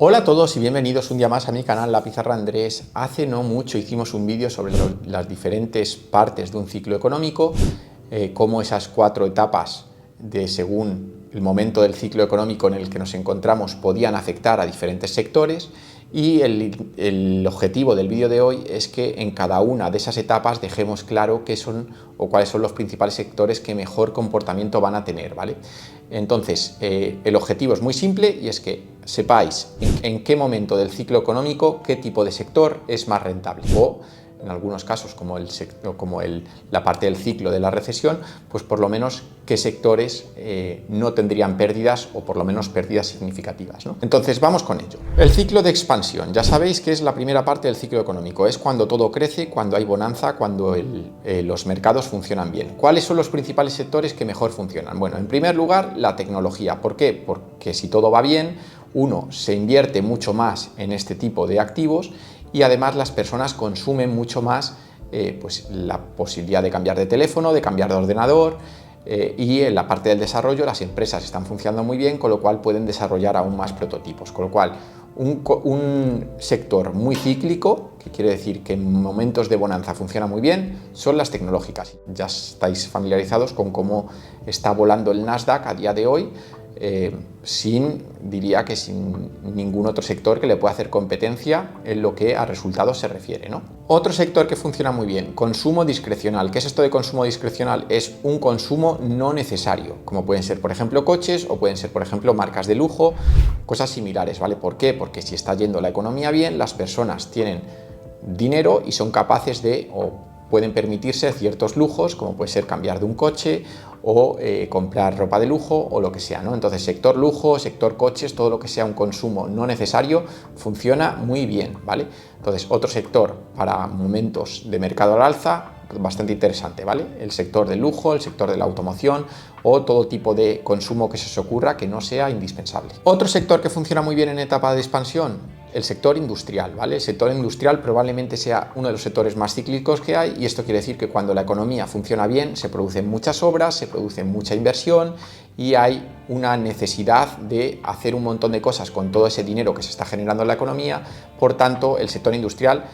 Hola a todos y bienvenidos un día más a mi canal La Pizarra Andrés. Hace no mucho hicimos un vídeo sobre las diferentes partes de un ciclo económico, cómo esas 4 etapas según el momento del ciclo económico en el que nos encontramos podían afectar a diferentes sectores, y el objetivo del vídeo de hoy es que en cada una de esas etapas dejemos claro qué son o cuáles son los principales sectores que mejor comportamiento van a tener, ¿vale? Entonces, el objetivo es muy simple y es que sepáis en qué momento del ciclo económico qué tipo de sector es más rentable, o en algunos casos como la parte del ciclo de la recesión, pues por lo menos qué sectores no tendrían pérdidas, o por lo menos pérdidas significativas, ¿no? Entonces vamos con ello. El ciclo de expansión, ya sabéis que es la primera parte del ciclo económico, es cuando todo crece, cuando hay bonanza, cuando los mercados funcionan bien. ¿Cuáles son los principales sectores que mejor funcionan? Bueno, en primer lugar, la tecnología. ¿Por qué? Porque si todo va bien, uno, se invierte mucho más en este tipo de activos, y además las personas consumen mucho más pues la posibilidad de cambiar de teléfono, de cambiar de ordenador, y en la parte del desarrollo las empresas están funcionando muy bien, con lo cual pueden desarrollar aún más prototipos. Con lo cual, un sector muy cíclico, que quiere decir que en momentos de bonanza funciona muy bien, son las tecnológicas. Ya estáis familiarizados con cómo está volando el Nasdaq a día de hoy, diría que sin ningún otro sector que le pueda hacer competencia en lo que a resultados se refiere, ¿no? Otro sector que funciona muy bien, consumo discrecional. ¿Qué es esto de consumo discrecional? Es un consumo no necesario, como pueden ser, por ejemplo, coches, o pueden ser, por ejemplo, marcas de lujo, cosas similares, ¿vale? ¿Por qué? Porque si está yendo la economía bien, las personas tienen dinero y son capaces o pueden permitirse ciertos lujos, como puede ser cambiar de un coche o comprar ropa de lujo o lo que sea, ¿no? Entonces, sector lujo, sector coches, todo lo que sea un consumo no necesario funciona muy bien, ¿vale? Entonces, otro sector para momentos de mercado al alza bastante interesante, ¿vale? El sector del lujo, el sector de la automoción, o todo tipo de consumo que se os ocurra que no sea indispensable. Otro sector que funciona muy bien en etapa de expansión, el sector industrial, ¿vale? El sector industrial probablemente sea uno de los sectores más cíclicos que hay, y esto quiere decir que cuando la economía funciona bien se producen muchas obras, se produce mucha inversión, y hay una necesidad de hacer un montón de cosas con todo ese dinero que se está generando en la economía. Por tanto, el sector industrial,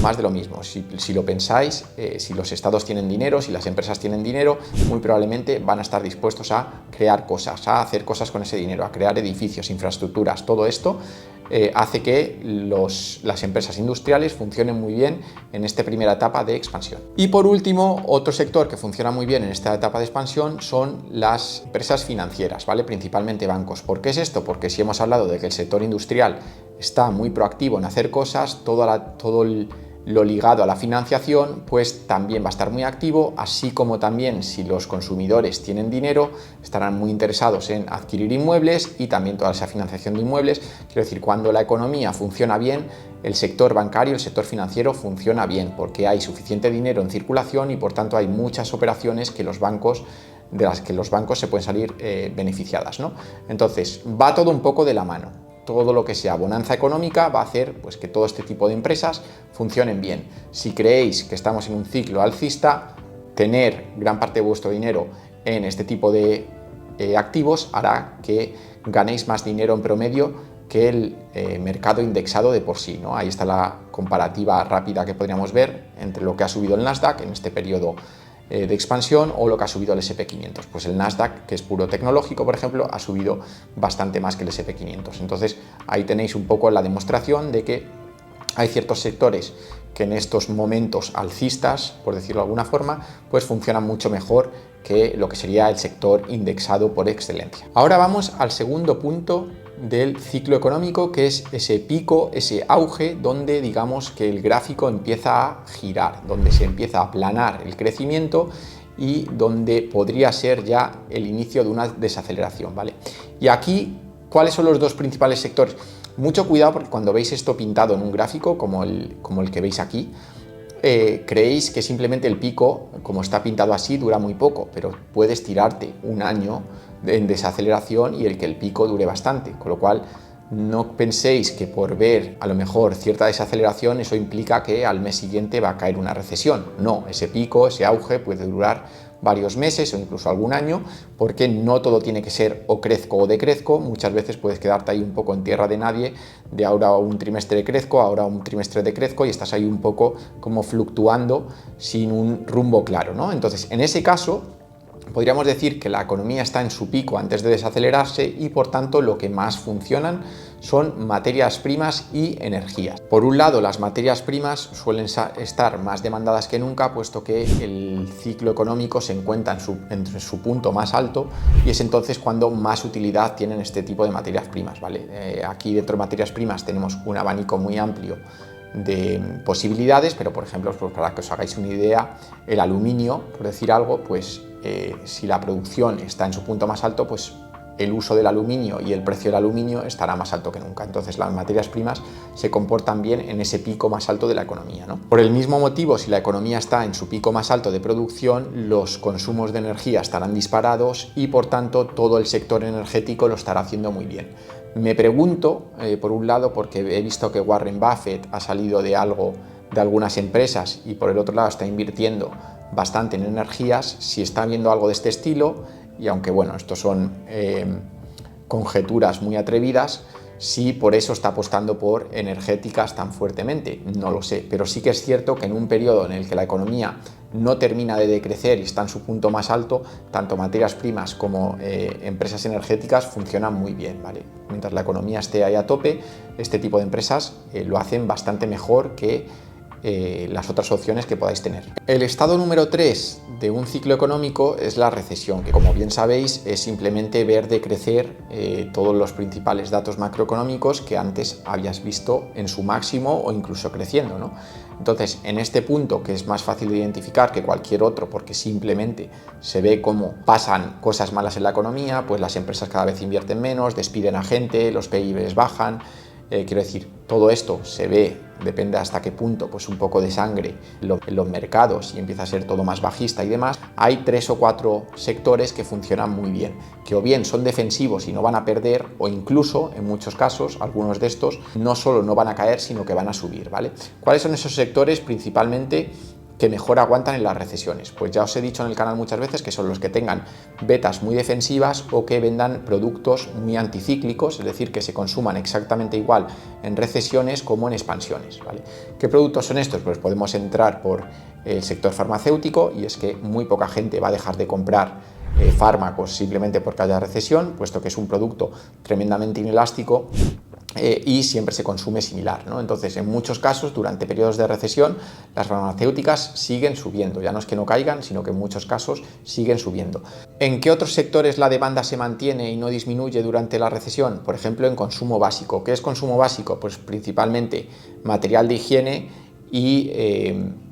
más de lo mismo. Si lo pensáis, si los estados tienen dinero, si las empresas tienen dinero, muy probablemente van a estar dispuestos a crear cosas, a hacer cosas con ese dinero, a crear edificios, infraestructuras. Todo esto hace que las empresas industriales funcionen muy bien en esta primera etapa de expansión. Y por último, otro sector que funciona muy bien en esta etapa de expansión son las empresas financieras, ¿vale? Principalmente bancos. ¿Por qué es esto? Porque si hemos hablado de que el sector industrial está muy proactivo en hacer cosas, lo ligado a la financiación pues también va a estar muy activo, así como también si los consumidores tienen dinero estarán muy interesados en adquirir inmuebles, y también toda esa financiación de inmuebles. Quiero decir, cuando la economía funciona bien, el sector bancario, el sector financiero funciona bien, porque hay suficiente dinero en circulación y por tanto hay muchas operaciones de las que los bancos se pueden salir beneficiadas, ¿no? Entonces va todo un poco de la mano. Todo lo que sea bonanza económica va a hacer pues, que todo este tipo de empresas funcionen bien. Si creéis que estamos en un ciclo alcista, tener gran parte de vuestro dinero en este tipo de activos hará que ganéis más dinero en promedio que el mercado indexado de por sí, ¿no? Ahí está la comparativa rápida que podríamos ver entre lo que ha subido el Nasdaq en este periodo de expansión o lo que ha subido el SP500. Pues el Nasdaq, que es puro tecnológico, por ejemplo, ha subido bastante más que el SP500. Entonces ahí tenéis un poco la demostración de que hay ciertos sectores que en estos momentos alcistas, por decirlo de alguna forma, pues funcionan mucho mejor que lo que sería el sector indexado por excelencia. Ahora vamos al segundo punto del ciclo económico, que es ese pico, ese auge, donde digamos que el gráfico empieza a girar, donde se empieza a aplanar el crecimiento y donde podría ser ya el inicio de una desaceleración, ¿vale? Y aquí, ¿cuáles son los dos principales sectores? Mucho cuidado, porque cuando veis esto pintado en un gráfico como el que veis aquí, creéis que simplemente el pico, como está pintado así, dura muy poco, pero puedes tirarte un año en desaceleración y el pico dure bastante, con lo cual no penséis que por ver a lo mejor cierta desaceleración eso implica que al mes siguiente va a caer una recesión. No, ese pico, ese auge puede durar varios meses o incluso algún año, porque no todo tiene que ser o crezco o decrezco. Muchas veces puedes quedarte ahí un poco en tierra de nadie, de ahora un trimestre crezco, ahora un trimestre decrezco, y estás ahí un poco como fluctuando sin un rumbo claro, ¿no? Entonces, en ese caso, podríamos decir que la economía está en su pico antes de desacelerarse y por tanto lo que más funcionan son materias primas y energías. Por un lado, las materias primas suelen estar más demandadas que nunca, puesto que el ciclo económico se encuentra en su punto más alto, y es entonces cuando más utilidad tienen este tipo de materias primas, ¿vale? Aquí dentro de materias primas tenemos un abanico muy amplio de posibilidades, pero por ejemplo, pues para que os hagáis una idea, el aluminio, por decir algo, pues si la producción está en su punto más alto, pues el uso del aluminio y el precio del aluminio estará más alto que nunca. Entonces las materias primas se comportan bien en ese pico más alto de la economía, ¿no? Por el mismo motivo, si la economía está en su pico más alto de producción, los consumos de energía estarán disparados y por tanto todo el sector energético lo estará haciendo muy bien. Me pregunto, por un lado, porque he visto que Warren Buffett ha salido de algunas empresas, y por el otro lado está invirtiendo bastante en energías, si está viendo algo de este estilo, y aunque bueno, esto son conjeturas muy atrevidas, si por eso está apostando por energéticas tan fuertemente, no lo sé, pero sí que es cierto que en un periodo en el que la economía no termina de decrecer y está en su punto más alto, tanto materias primas como empresas energéticas funcionan muy bien, ¿vale? Mientras la economía esté ahí a tope, este tipo de empresas lo hacen bastante mejor que las otras opciones que podáis tener. El estado número 3 de un ciclo económico es la recesión, que como bien sabéis es simplemente ver decrecer todos los principales datos macroeconómicos que antes habías visto en su máximo o incluso creciendo, ¿no? Entonces, en este punto, que es más fácil de identificar que cualquier otro, porque simplemente se ve cómo pasan cosas malas en la economía, pues las empresas cada vez invierten menos, despiden a gente, los PIBs bajan. Quiero decir, todo esto se ve, depende hasta qué punto, pues un poco de sangre en los mercados y empieza a ser todo más bajista y demás. Hay 3 o 4 sectores que funcionan muy bien, que o bien son defensivos y no van a perder, o incluso, en muchos casos, algunos de estos no solo no van a caer, sino que van a subir, ¿vale? ¿Cuáles son esos sectores principalmente que mejor aguantan en las recesiones? Pues ya os he dicho en el canal muchas veces que son los que tengan betas muy defensivas o que vendan productos muy anticíclicos, es decir, que se consuman exactamente igual en recesiones como en expansiones, ¿vale? ¿Qué productos son estos? Pues podemos entrar por el sector farmacéutico, y es que muy poca gente va a dejar de comprar fármacos simplemente porque haya recesión, puesto que es un producto tremendamente inelástico y siempre se consume similar, ¿no? Entonces, en muchos casos, durante periodos de recesión, las farmacéuticas siguen subiendo. Ya no es que no caigan, sino que en muchos casos siguen subiendo. ¿En qué otros sectores la demanda se mantiene y no disminuye durante la recesión? Por ejemplo, en consumo básico. ¿Qué es consumo básico? Pues principalmente material de higiene y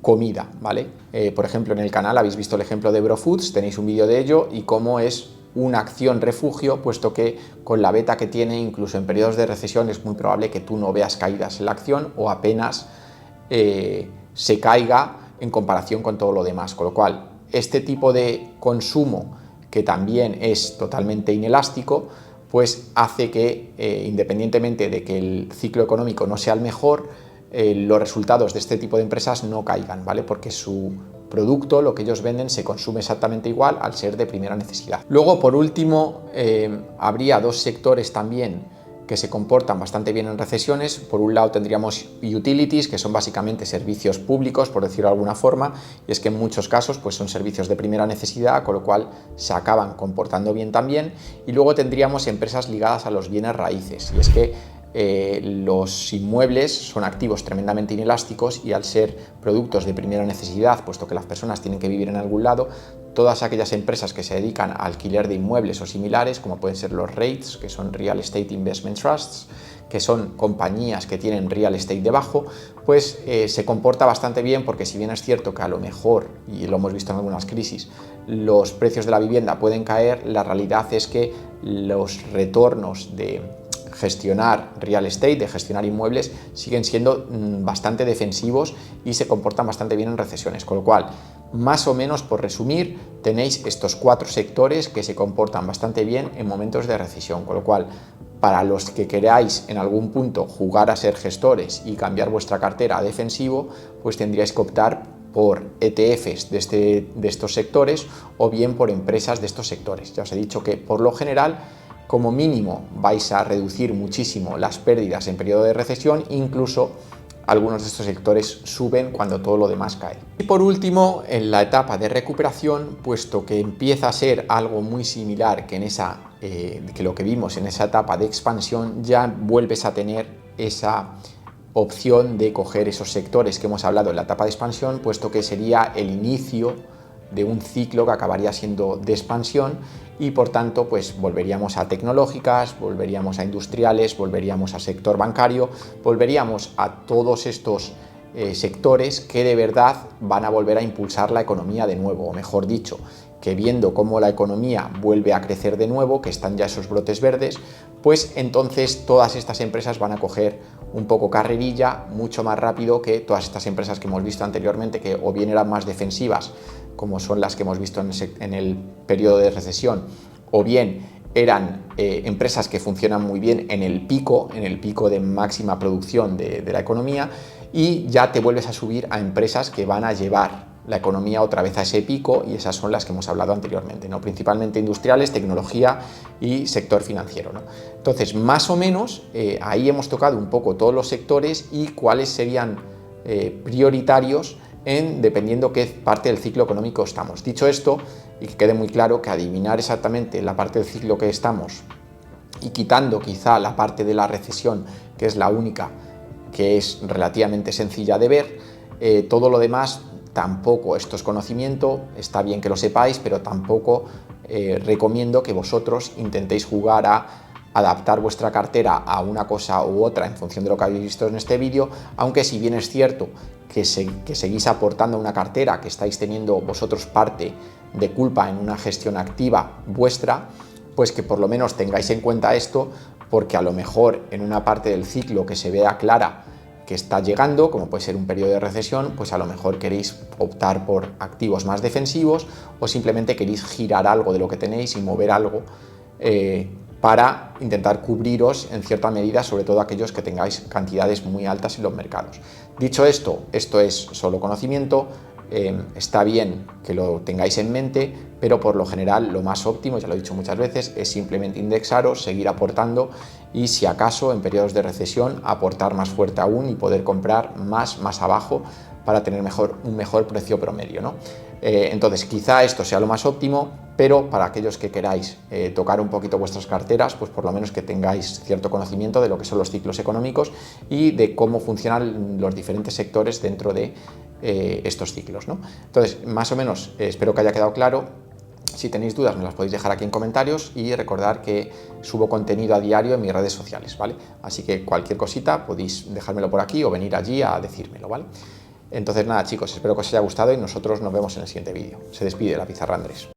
comida, ¿vale? Por ejemplo, en el canal habéis visto el ejemplo de Brofoods, tenéis un vídeo de ello y cómo es una acción refugio, puesto que con la beta que tiene, incluso en periodos de recesión, es muy probable que tú no veas caídas en la acción o apenas se caiga en comparación con todo lo demás. Con lo cual, este tipo de consumo, que también es totalmente inelástico, pues hace que, independientemente de que el ciclo económico no sea el mejor, los resultados de este tipo de empresas no caigan, ¿vale? Porque su producto, lo que ellos venden, se consume exactamente igual al ser de primera necesidad. Luego, por último, habría 2 sectores también que se comportan bastante bien en recesiones. Por un lado tendríamos utilities, que son básicamente servicios públicos, por decirlo de alguna forma, y es que en muchos casos pues son servicios de primera necesidad, con lo cual se acaban comportando bien también. Y luego tendríamos empresas ligadas a los bienes raíces, y es que los inmuebles son activos tremendamente inelásticos, y al ser productos de primera necesidad, puesto que las personas tienen que vivir en algún lado, todas aquellas empresas que se dedican a alquiler de inmuebles o similares, como pueden ser los REITs, que son Real Estate Investment Trusts, que son compañías que tienen real estate debajo, pues se comporta bastante bien, porque si bien es cierto que a lo mejor, y lo hemos visto en algunas crisis, los precios de la vivienda pueden caer, la realidad es que los retornos de gestionar real estate, de gestionar inmuebles, siguen siendo bastante defensivos y se comportan bastante bien en recesiones. Con lo cual, más o menos, por resumir, tenéis estos 4 sectores que se comportan bastante bien en momentos de recesión. Con lo cual, para los que queráis en algún punto jugar a ser gestores y cambiar vuestra cartera a defensivo, pues tendríais que optar por ETFs de estos sectores o bien por empresas de estos sectores. Ya os he dicho que por lo general, como mínimo, vais a reducir muchísimo las pérdidas en periodo de recesión, incluso algunos de estos sectores suben cuando todo lo demás cae. Y por último, en la etapa de recuperación, puesto que empieza a ser algo muy similar que lo que vimos en esa etapa de expansión, ya vuelves a tener esa opción de coger esos sectores que hemos hablado en la etapa de expansión, puesto que sería el inicio de un ciclo que acabaría siendo de expansión y por tanto pues volveríamos a tecnológicas, volveríamos a industriales, volveríamos al sector bancario, volveríamos a todos estos sectores que de verdad van a volver a impulsar la economía de nuevo, o mejor dicho, que viendo cómo la economía vuelve a crecer de nuevo, que están ya esos brotes verdes, pues entonces todas estas empresas van a coger un poco carrerilla mucho más rápido que todas estas empresas que hemos visto anteriormente, que o bien eran más defensivas, como son las que hemos visto en el periodo de recesión, o bien eran empresas que funcionan muy bien en el pico de máxima producción de la economía, y ya te vuelves a subir a empresas que van a llevar la economía otra vez a ese pico, y esas son las que hemos hablado anteriormente, ¿no? Principalmente industriales, tecnología y sector financiero, ¿no? Entonces, más o menos, ahí hemos tocado un poco todos los sectores y cuáles serían prioritarios dependiendo qué parte del ciclo económico estamos. Dicho esto, y que quede muy claro que adivinar exactamente la parte del ciclo que estamos y quitando quizá la parte de la recesión, que es la única que es relativamente sencilla de ver, todo lo demás tampoco, esto es conocimiento, está bien que lo sepáis, pero tampoco recomiendo que vosotros intentéis jugar a adaptar vuestra cartera a una cosa u otra en función de lo que habéis visto en este vídeo, aunque si bien es cierto que seguís aportando a una cartera, que estáis teniendo vosotros parte de culpa en una gestión activa vuestra, pues que por lo menos tengáis en cuenta esto, porque a lo mejor en una parte del ciclo que se vea clara que está llegando, como puede ser un periodo de recesión, pues a lo mejor queréis optar por activos más defensivos o simplemente queréis girar algo de lo que tenéis y mover algo para intentar cubriros en cierta medida, sobre todo aquellos que tengáis cantidades muy altas en los mercados. Dicho esto es solo conocimiento, está bien que lo tengáis en mente, pero por lo general lo más óptimo, ya lo he dicho muchas veces, es simplemente indexaros, seguir aportando y si acaso en periodos de recesión aportar más fuerte aún y poder comprar más abajo para tener un mejor precio promedio, ¿no? Entonces quizá esto sea lo más óptimo, pero para aquellos que queráis tocar un poquito vuestras carteras, pues por lo menos que tengáis cierto conocimiento de lo que son los ciclos económicos y de cómo funcionan los diferentes sectores dentro de estos ciclos, ¿no? Entonces, más o menos, espero que haya quedado claro. Si tenéis dudas, me las podéis dejar aquí en comentarios y recordar que subo contenido a diario en mis redes sociales, ¿vale? Así que cualquier cosita podéis dejármelo por aquí o venir allí a decírmelo, ¿vale? Entonces nada, chicos, espero que os haya gustado y nosotros nos vemos en el siguiente vídeo. Se despide la Pizarra Andrés.